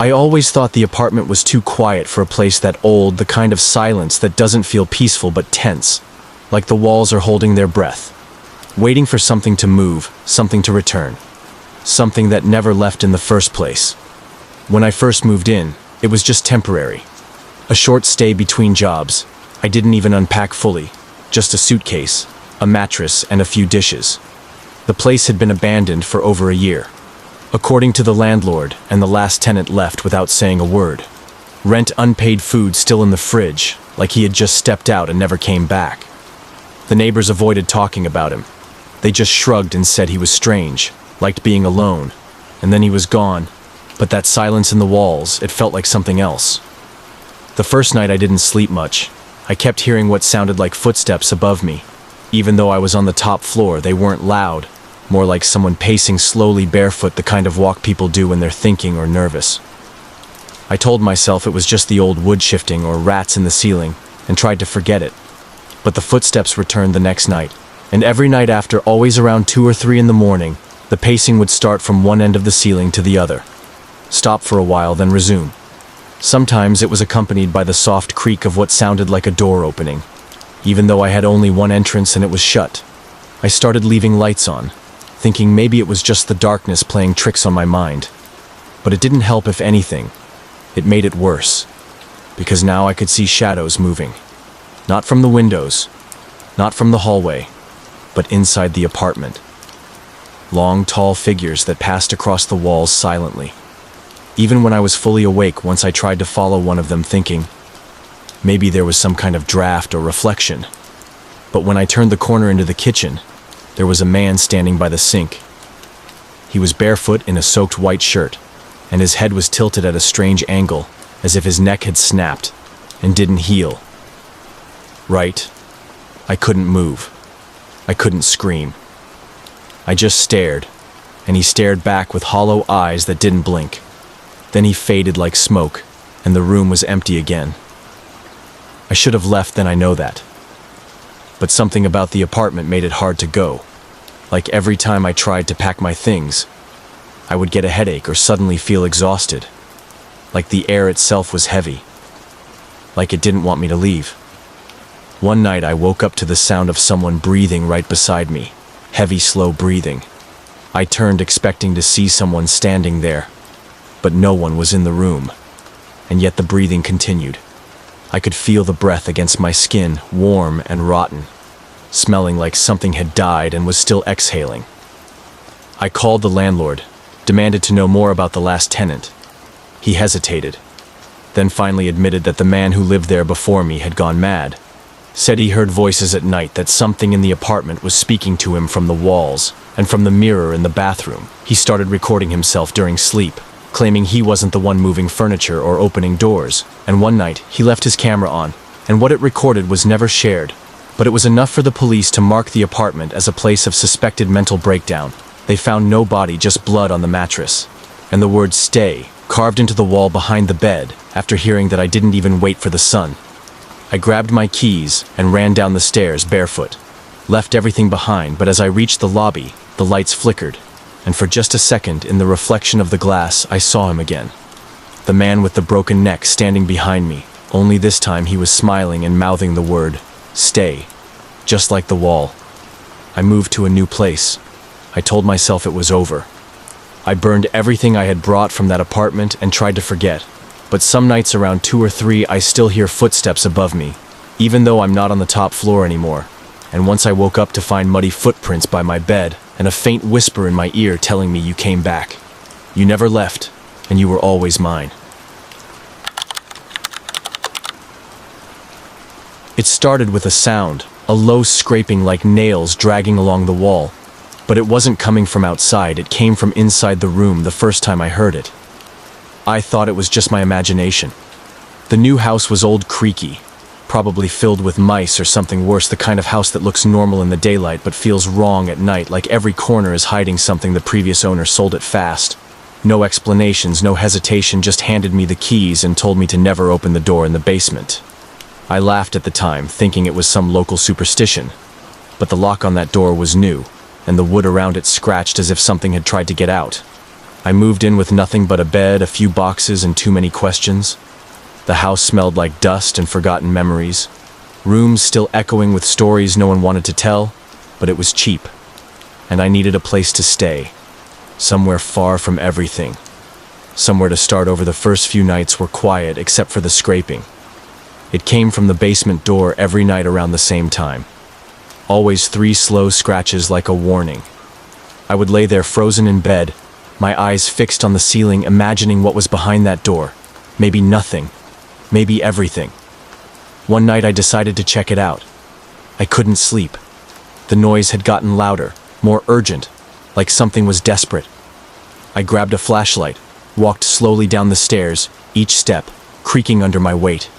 I always thought the apartment was too quiet for a place that old, the kind of silence that doesn't feel peaceful but tense, like the walls are holding their breath, waiting for something to move, something to return, something that never left in the first place. When I first moved in, it was just temporary. A short stay between jobs. I didn't even unpack fully, just a suitcase, a mattress, and a few dishes. The place had been abandoned for over a year, according to the landlord, and the last tenant left without saying a word. Rent, unpaid food still in the fridge, like he had just stepped out and never came back. The neighbors avoided talking about him. They just shrugged and said he was strange, liked being alone, and then he was gone. But that silence in the walls, it felt like something else. The first night I didn't sleep much. I kept hearing what sounded like footsteps above me. Even though I was on the top floor, they weren't loud, more like someone pacing slowly barefoot, the kind of walk people do when they're thinking or nervous. I told myself it was just the old wood shifting or rats in the ceiling, and tried to forget it. But the footsteps returned the next night, and every night after, always around 2 or 3 in the morning, the pacing would start from one end of the ceiling to the other. Stop for a while, then resume. Sometimes it was accompanied by the soft creak of what sounded like a door opening. Even though I had only one entrance and it was shut, I started leaving lights on, thinking maybe it was just the darkness playing tricks on my mind. But it didn't help. If anything, it made it worse, because now I could see shadows moving. Not from the windows, not from the hallway, but inside the apartment. Long, tall figures that passed across the walls silently. Even when I was fully awake, once I tried to follow one of them, thinking maybe there was some kind of draft or reflection. But when I turned the corner into the kitchen, there was a man standing by the sink. He was barefoot in a soaked white shirt, and his head was tilted at a strange angle, as if his neck had snapped and didn't heal. Right? I couldn't move. I couldn't scream. I just stared, and he stared back with hollow eyes that didn't blink. Then he faded like smoke, and the room was empty again. I should have left then, I know that. But something about the apartment made it hard to go. Like every time I tried to pack my things, I would get a headache or suddenly feel exhausted. Like the air itself was heavy. Like it didn't want me to leave. One night I woke up to the sound of someone breathing right beside me. Heavy, slow breathing. I turned expecting to see someone standing there, but no one was in the room. And yet the breathing continued. I could feel the breath against my skin, warm and rotten, smelling like something had died and was still exhaling. I called the landlord, demanded to know more about the last tenant. He hesitated, then finally admitted that the man who lived there before me had gone mad. Said he heard voices at night, that something in the apartment was speaking to him from the walls and from the mirror in the bathroom. He started recording himself during sleep, claiming he wasn't the one moving furniture or opening doors, and one night he left his camera on, and what it recorded was never shared, but it was enough for the police to mark the apartment as a place of suspected mental breakdown. They found no body, just blood on the mattress, and the word "stay" carved into the wall behind the bed. After hearing that, I didn't even wait for the sun. I grabbed my keys and ran down the stairs barefoot, left everything behind, but as I reached the lobby, the lights flickered, and for just a second, in the reflection of the glass, I saw him again. The man with the broken neck standing behind me, only this time he was smiling and mouthing the word "stay," just like the wall. I moved to a new place. I told myself it was over. I burned everything I had brought from that apartment and tried to forget. But some nights around 2 or 3, I still hear footsteps above me, even though I'm not on the top floor anymore. And once I woke up to find muddy footprints by my bed, and a faint whisper in my ear telling me you came back. You never left, and you were always mine. It started with a sound, a low scraping like nails dragging along the wall. But it wasn't coming from outside, it came from inside the room the first time I heard it. I thought it was just my imagination. The new house was old, creaky, probably filled with mice or something worse, the kind of house that looks normal in the daylight but feels wrong at night, like every corner is hiding something. The previous owner sold it fast. No explanations, no hesitation, just handed me the keys and told me to never open the door in the basement. I laughed at the time, thinking it was some local superstition, but the lock on that door was new, and the wood around it scratched as if something had tried to get out. I moved in with nothing but a bed, a few boxes, and too many questions. The house smelled like dust and forgotten memories. Rooms still echoing with stories no one wanted to tell, but it was cheap. And I needed a place to stay. Somewhere far from everything. Somewhere to start over. The first few nights were quiet except for the scraping. It came from the basement door every night around the same time. Always 3 slow scratches like a warning. I would lay there frozen in bed, my eyes fixed on the ceiling, imagining what was behind that door. Maybe nothing. Maybe everything. One night I decided to check it out. I couldn't sleep. The noise had gotten louder, more urgent, like something was desperate. I grabbed a flashlight, walked slowly down the stairs, each step creaking under my weight.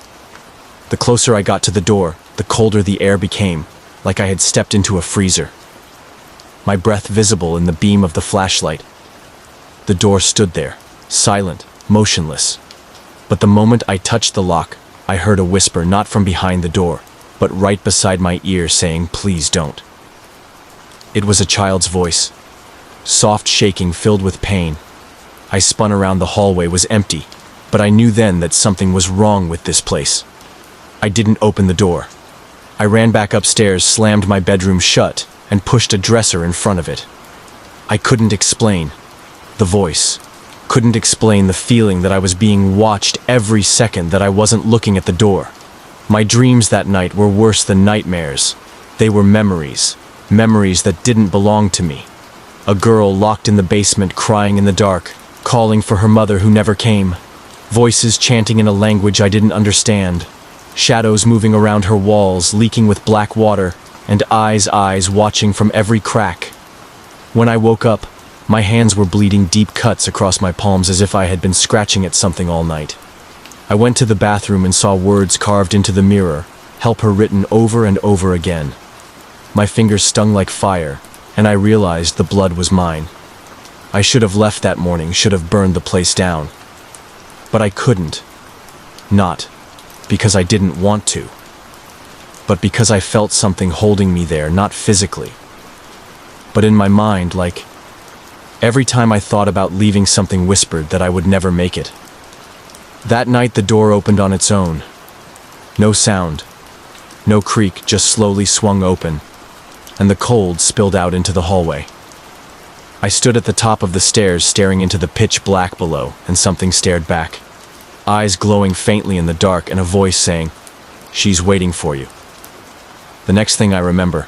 The closer I got to the door, the colder the air became, like I had stepped into a freezer. My breath visible in the beam of the flashlight. The door stood there, silent, motionless. But the moment I touched the lock, I heard a whisper not from behind the door, but right beside my ear saying, "Please don't." It was a child's voice. Soft shaking filled with pain. I spun around. The hallway was empty, but I knew then that something was wrong with this place. I didn't open the door. I ran back upstairs, slammed my bedroom shut, and pushed a dresser in front of it. I couldn't explain the voice. Couldn't explain the feeling that I was being watched every second, that I wasn't looking at the door. My dreams that night were worse than nightmares. They were memories. Memories that didn't belong to me. A girl locked in the basement, crying in the dark, calling for her mother who never came. Voices chanting in a language I didn't understand. Shadows moving around her walls, leaking with black water, and eyes watching from every crack. When I woke up, my hands were bleeding, deep cuts across my palms as if I had been scratching at something all night. I went to the bathroom and saw words carved into the mirror, "Help her," written over and over again. My fingers stung like fire, and I realized the blood was mine. I should have left that morning, should have burned the place down. But I couldn't. Not because I didn't want to, but because I felt something holding me there, not physically, but in my mind. Like every time I thought about leaving, something whispered that I would never make it. That night the door opened on its own. No sound, no creak, just slowly swung open, and the cold spilled out into the hallway. I stood at the top of the stairs, staring into the pitch black below, and something stared back. Eyes glowing faintly in the dark, and a voice saying, "She's waiting for you." The next thing I remember,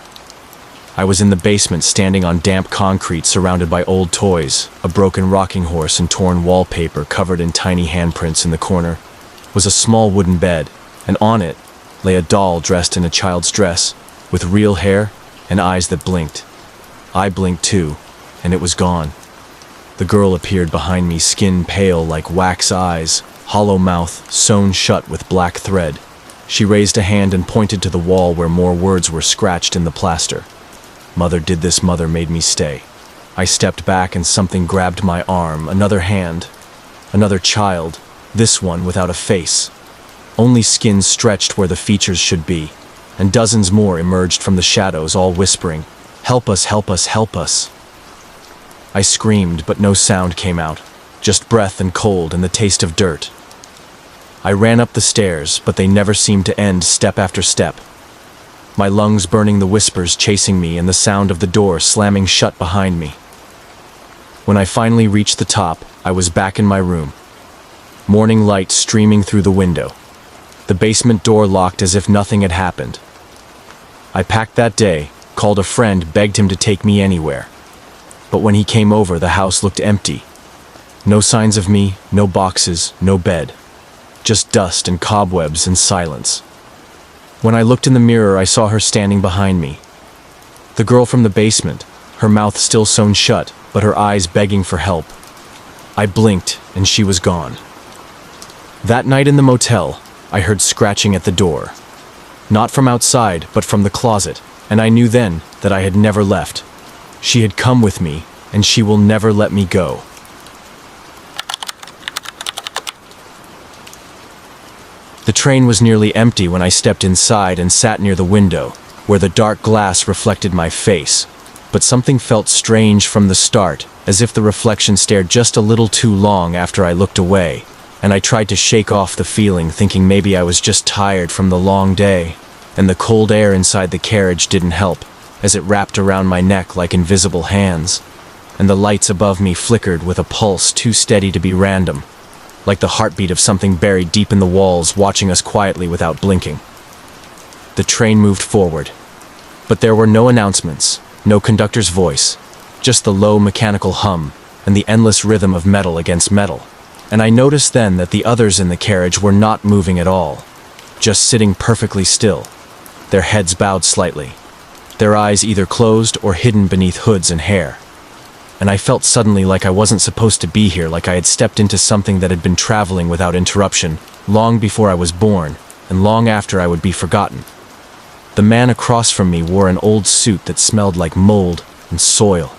I was in the basement, standing on damp concrete, surrounded by old toys. A broken rocking horse and torn wallpaper covered in tiny handprints. In the corner was a small wooden bed, and on it lay a doll dressed in a child's dress, with real hair and eyes that blinked. I blinked too, and it was gone. The girl appeared behind me, skin pale like wax eyes, hollow mouth sewn shut with black thread. She raised a hand and pointed to the wall where more words were scratched in the plaster. "Mother did this, mother made me stay." I stepped back and something grabbed my arm. Another hand, another child, this one without a face. Only skin stretched where the features should be, and dozens more emerged from the shadows, all whispering, "Help us, help us, help us." I screamed, but no sound came out, just breath and cold and the taste of dirt. I ran up the stairs, but they never seemed to end, step after step. My lungs burning, the whispers chasing me, and the sound of the door slamming shut behind me. When I finally reached the top, I was back in my room. Morning light streaming through the window. The basement door locked as if nothing had happened. I packed that day, called a friend, begged him to take me anywhere. But when he came over, the house looked empty. No signs of me, no boxes, no bed. Just dust and cobwebs and silence. When I looked in the mirror, I saw her standing behind me. The girl from the basement, her mouth still sewn shut, but her eyes begging for help. I blinked, and she was gone. That night in the motel, I heard scratching at the door. Not from outside, but from the closet, and I knew then that I had never left. She had come with me, and she will never let me go. The train was nearly empty when I stepped inside and sat near the window, where the dark glass reflected my face. But something felt strange from the start, as if the reflection stared just a little too long after I looked away, and I tried to shake off the feeling, thinking maybe I was just tired from the long day, and the cold air inside the carriage didn't help, as it wrapped around my neck like invisible hands, and the lights above me flickered with a pulse too steady to be random, like the heartbeat of something buried deep in the walls watching us quietly without blinking. The train moved forward, but there were no announcements, no conductor's voice, just the low mechanical hum and the endless rhythm of metal against metal. And I noticed then that the others in the carriage were not moving at all, just sitting perfectly still, their heads bowed slightly, their eyes either closed or hidden beneath hoods and hair. And I felt suddenly like I wasn't supposed to be here, like I had stepped into something that had been traveling without interruption, long before I was born, and long after I would be forgotten. The man across from me wore an old suit that smelled like mold and soil.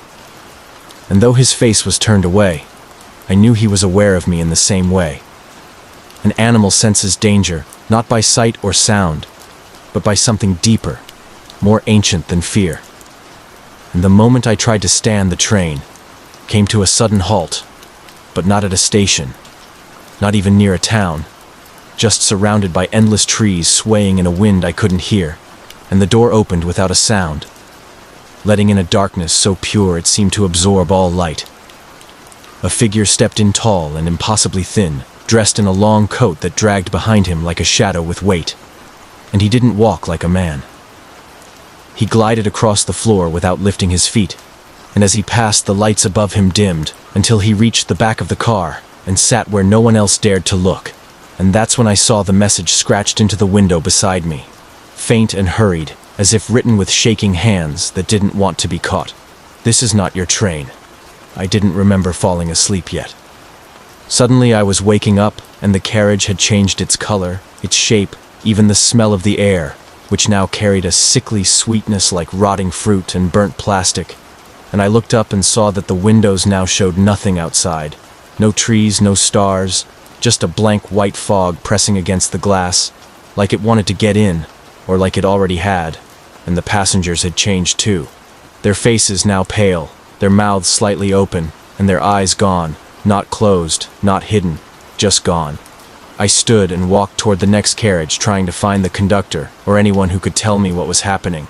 And though his face was turned away, I knew he was aware of me in the same way. An animal senses danger, not by sight or sound, but by something deeper, more ancient than fear. And the moment I tried to stand, the train came to a sudden halt, but not at a station, not even near a town, just surrounded by endless trees swaying in a wind I couldn't hear, and the door opened without a sound, letting in a darkness so pure it seemed to absorb all light. A figure stepped in, tall and impossibly thin, dressed in a long coat that dragged behind him like a shadow with weight, and he didn't walk like a man. He glided across the floor without lifting his feet, and as he passed, the lights above him dimmed until he reached the back of the car and sat where no one else dared to look. And that's when I saw the message scratched into the window beside me, faint and hurried, as if written with shaking hands that didn't want to be caught. "This is not your train." I didn't remember falling asleep yet. Suddenly I was waking up, and the carriage had changed its color, its shape, even the smell of the air, which now carried a sickly sweetness like rotting fruit and burnt plastic. And I looked up and saw that the windows now showed nothing outside. No trees, no stars, just a blank white fog pressing against the glass, like it wanted to get in, or like it already had. And the passengers had changed too. Their faces now pale, their mouths slightly open, and their eyes gone, not closed, not hidden, just gone. I stood and walked toward the next carriage, trying to find the conductor or anyone who could tell me what was happening.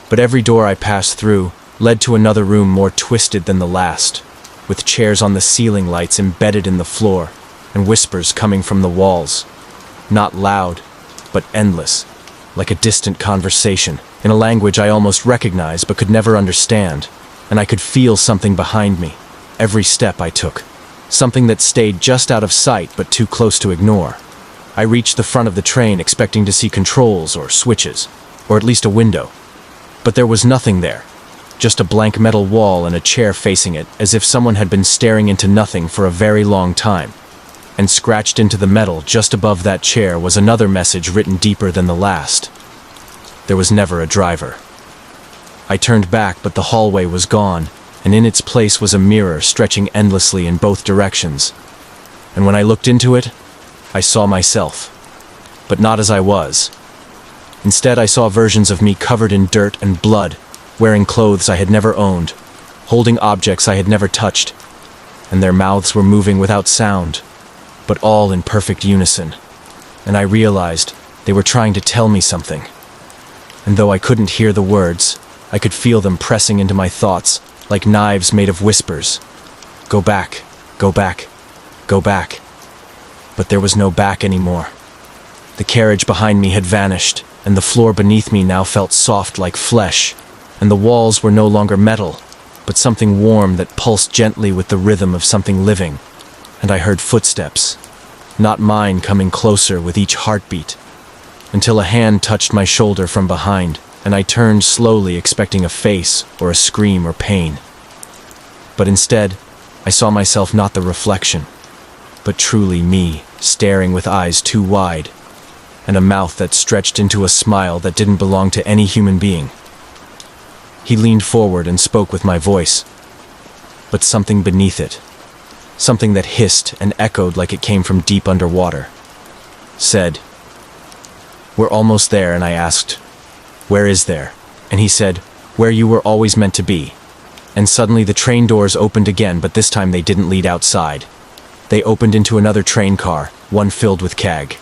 But every door I passed through led to another room more twisted than the last, with chairs on the ceiling, lights embedded in the floor, and whispers coming from the walls. Not loud, but endless, like a distant conversation, in a language I almost recognized but could never understand. And I could feel something behind me, every step I took. Something that stayed just out of sight but too close to ignore. I reached the front of the train expecting to see controls or switches, or at least a window. But there was nothing there, just a blank metal wall and a chair facing it, as if someone had been staring into nothing for a very long time. And scratched into the metal just above that chair was another message written deeper than the last. There was never a driver. I turned back, but the hallway was gone, and in its place was a mirror stretching endlessly in both directions. And when I looked into it, I saw myself, but not as I was. Instead, I saw versions of me covered in dirt and blood, wearing clothes I had never owned, holding objects I had never touched, and their mouths were moving without sound, but all in perfect unison. And I realized they were trying to tell me something. And though I couldn't hear the words, I could feel them pressing into my thoughts, like knives made of whispers. Go back, go back, go back. But there was no back anymore. The carriage behind me had vanished, and the floor beneath me now felt soft like flesh, and the walls were no longer metal, but something warm that pulsed gently with the rhythm of something living. And I heard footsteps, not mine, coming closer with each heartbeat, until a hand touched my shoulder from behind, and I turned slowly, expecting a face or a scream or pain. But instead, I saw myself, not the reflection, but truly me, staring with eyes too wide, and a mouth that stretched into a smile that didn't belong to any human being. He leaned forward and spoke with my voice, but something beneath it, something that hissed and echoed like it came from deep underwater, said, "We're almost there." And I asked, "Where is there?" And he said, where you were always meant to be. And suddenly the train doors opened again, but this time they didn't lead outside. They opened into another train car, one filled with Cag.